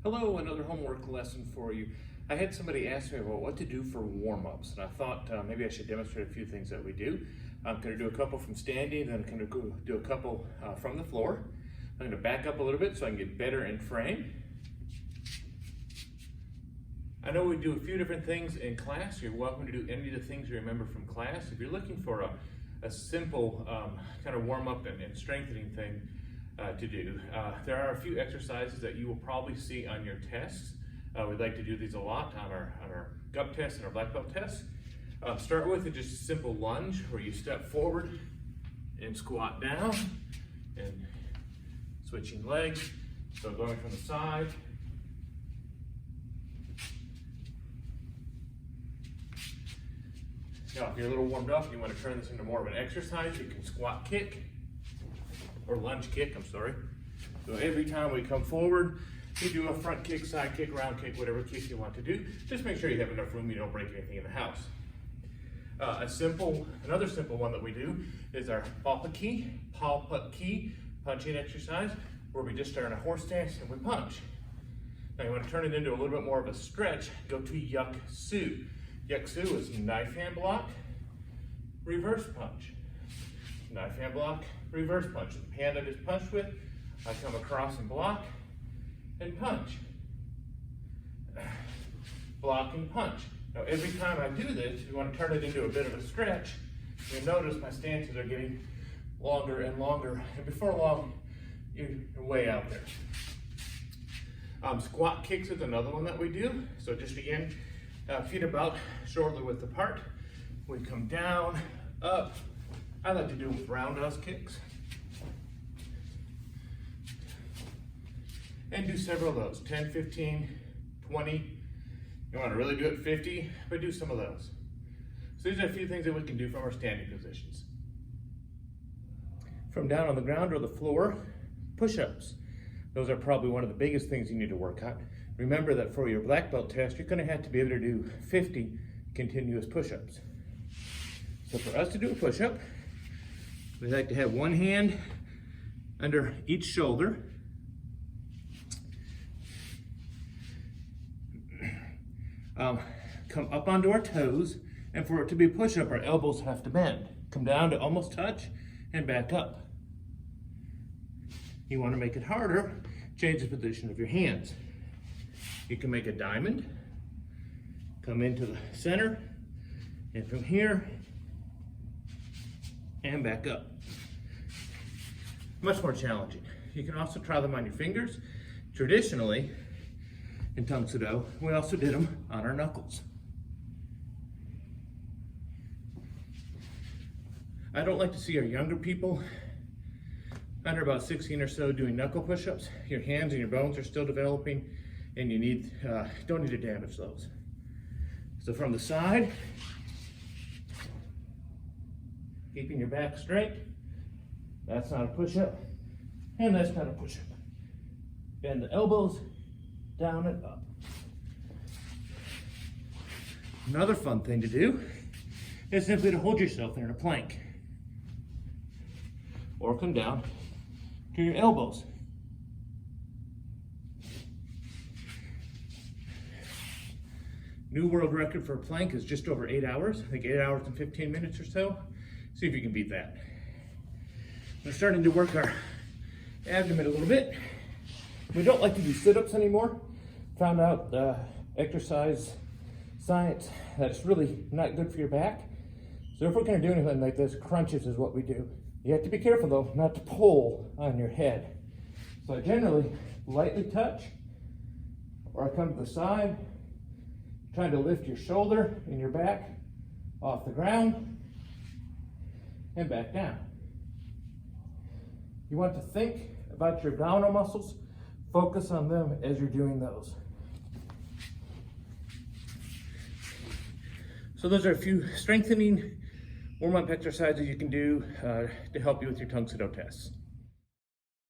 Hello, another homework lesson for you. I had somebody ask me about what to do for warm-ups, and I thought maybe I should demonstrate a few things that we do. I'm going to do a couple from standing, then I'm going to do a couple from the floor. I'm going to back up a little bit so I can get better in frame. I know we do a few different things in class. You're welcome to do any of the things you remember from class. If you're looking for a simple kind of warm-up and strengthening thing to do, there are a few exercises that you will probably see on your tests. We like to do these a lot on our gut test and our black belt tests. Start with just a simple lunge where you step forward and squat down and switching legs. So going from the side. Now, if you're a little warmed up and you want to turn this into more of an exercise, you can squat kick, or lunge kick, I'm sorry. So every time we come forward, you do a front kick, side kick, round kick, whatever kick you want to do. Just make sure you have enough room, you don't break anything in the house. Another simple one that we do is our palpa key punching exercise, where we just start in a horse stance and we punch. Now you want to turn it into a little bit more of a stretch, go to Yuk Soo. Yuk Soo is knife hand block, reverse punch. Knife hand block, reverse punch. The hand I just punched with, I come across and block and punch. Block and punch. Now every time I do this, you want to turn it into a bit of a stretch. You'll notice my stances are getting longer and longer, and before long, you're way out there. Squat kicks is another one that we do. So just again, feet about shoulder width apart. We come down, up. I like to do with roundhouse kicks. And do several of those, 10, 15, 20. You want to really do it 50, but do some of those. So these are a few things that we can do from our standing positions. From down on the ground or the floor, push-ups. Those are probably one of the biggest things you need to work on. Remember that for your black belt test, you're going to have to be able to do 50 continuous push-ups. So for us to do a push-up, we like to have one hand under each shoulder. Come up onto our toes, and for it to be a push-up, our elbows have to bend. Come down to almost touch and back up. You want to make it harder, change the position of your hands. You can make a diamond, come into the center, and from here, and back up. Much more challenging. You can also try them on your fingers. Traditionally, in Tang Soo Do, we also did them on our knuckles. I don't like to see our younger people under about 16 or so doing knuckle push-ups. Your hands and your bones are still developing, and you don't need to damage those. So from the side, keeping your back straight. That's not a push-up, and that's not a push-up. Bend the elbows, down and up. Another fun thing to do is simply to hold yourself there in a plank. Or come down to your elbows. New world record for a plank is just over 8 hours. I think 8 hours and 15 minutes or so. See if you can beat that. We're starting to work our abdomen a little bit. We don't like to do sit-ups anymore. Found out exercise science that's really not good for your back. So if we're going to do anything like this, crunches is what we do. You have to be careful though, not to pull on your head. So I generally lightly touch, or I come to the side, trying to lift your shoulder and your back off the ground and back down. You want to think about your abdominal muscles, focus on them as you're doing those. So those are a few strengthening warm-up exercises you can do to help you with your Tang Soo Do tests.